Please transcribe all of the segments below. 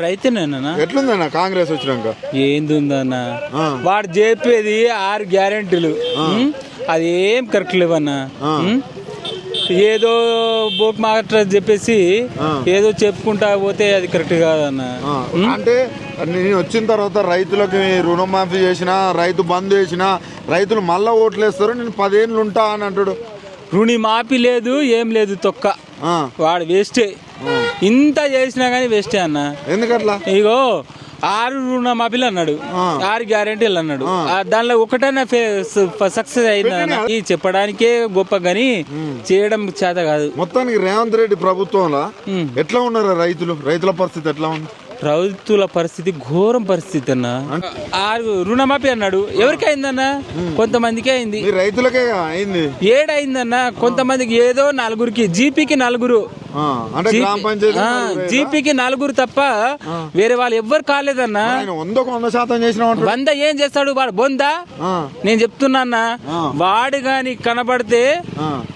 రైతేనేనా. ఎట్లుందన్న కాంగ్రెస్ వచ్చినాక? ఏందుందన్న వాడు చెప్పేది 6 గ్యారెంటీలు, అది ఏం కరెక్ట్ లేవన్నా. ఏదో బోక్ మాట చెప్పేసి ఏదో చెప్పుకుంటా పోతే అది కరెక్ట్ కాదన్న. అంటే నేను వచ్చిన తర్వాత రైతులకి రుణమాఫీ చేసినా, రైతు బంద్ చేసినా, రైతులు మళ్ళా ఓట్లేస్తారు, నేను 10 ఏళ్ళు ఉంటా అని అంటాడు. రుణమాఫీ లేదు, ఏం లేదు, తొక్క. వాడు వేస్టే. ఇంత చేసినా గానీ వేస్టే అన్న. ఎందుకట్లా? ఇగో 6 రుణమాఫీలు అన్నాడు, 6 గ్యారెంటీలు అన్నాడు. దానిలో ఒకటైనా సక్సెస్ అయిందన్న. చెప్పడానికే గొప్ప గాని చేయడం చేత కాదు. మొత్తానికి రేవంత్ రెడ్డి ప్రభుత్వంలో ఎట్లా ఉన్నారు రైతుల పరిస్థితి ఎట్లా ఉంది? రైతుల పరిస్థితి ఘోరం పరిస్థితి అన్న. 6 రుణమాఫీ అన్నాడు, ఎవరికి అయిందన్న? కొంతమందికి అయింది. రైతులకే అయింది. ఏడైందన్న, కొంతమందికి ఏదో 4గురికి, జీపీకి 4, జీపీకి 4 తప్ప వేరే వాళ్ళు ఎవ్వరు కాలేదన్న. 100 ఏం చేస్తాడు వాడు? బొందా? నేను చెప్తున్నా, వాడు గాని కనబడితే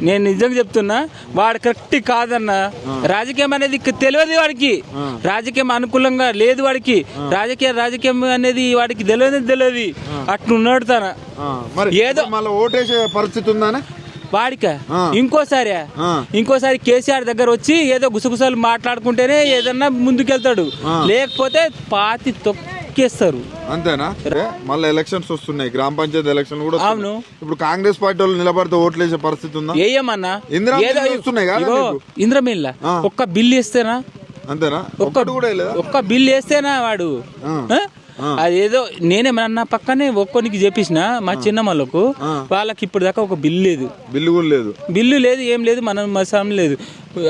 నేను నిజంగా చెప్తున్నా, వాడు కరెక్ట్ కాదన్న. రాజకీయం అనేది తెలియదు వాడికి, రాజకీయం అనుకూలంగా లేదు వాడికి, రాజకీయం అనేది వాడికి తెలియదు. అట్లున్నాడు తన. ఏదో మళ్ళీ ఓటేసే పరిస్థితి ఉందానే వాడిక. ఇంకోసారి కేసీఆర్ దగ్గర వచ్చి ఏదో గుసగుసలు మాట్లాడుకుంటేనే ఏదన్నా ముందుకెళ్తాడు, లేకపోతే పాతి తొక్కేస్తారు. అంతేనా? మళ్ళీ ఎలక్షన్స్ వస్తున్నాయి, గ్రామ పంచాయతీ ఎలక్షన్ కూడా. అవును. ఇప్పుడు కాంగ్రెస్ పార్టీ వాళ్ళు నిలబడితే ఓట్లు వేసే పరిస్థితి ఉందా? ఏమన్నా ఇంద్రమిల్ల ఒక్క బిల్లు వేస్తేనా? అంతేనా? ఒక్క బిల్లు వేస్తేనా వాడు? అదేదో నేనేమన్నా పక్కనే ఒక్కొనికి చేపించిన మా చిన్నమ్మలకు, వాళ్ళకి ఇప్పుడు దాకా ఒక బిల్లు లేదు, ఏం లేదు, మనం మసాం లేదు.